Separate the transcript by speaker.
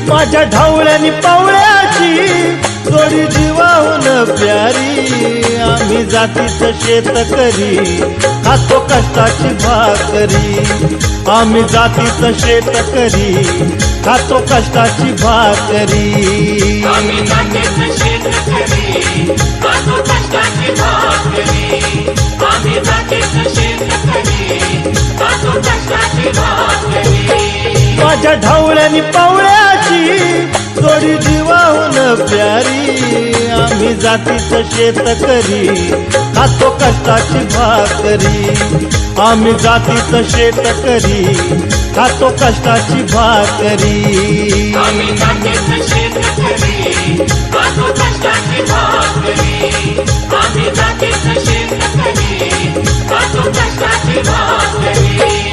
Speaker 1: माझ्या ढवळ्यानी पावळ्याची जोडी जीवाहून प्यारी। आम्ही जातीचं शेतकरी खातो कष्टाची भाकरी। आम्ही जातीचं शेतकरी खातो कष्टाची भाकरी।
Speaker 2: आम्ही जातीचं शेतकरी खातो कष्टाची भाकरी। आम्ही जातीचं शेतकरी खातो कष्टाची भाकरी।
Speaker 1: माझ्या ढवळ्यानी पावळ्याची जोडी जीवाहून प्यारी। आम्ही जातीचं शेतकरी खातो कष्टाची भाकरी। आम्ही जातीचं शेतकरी खातो कष्टाची भाकरी।
Speaker 2: आम्ही जातीचं शेतकरी खातो कष्टाची भाकरी। आम्ही जातीचं शेतकरी खातो कष्टाची भाकरी।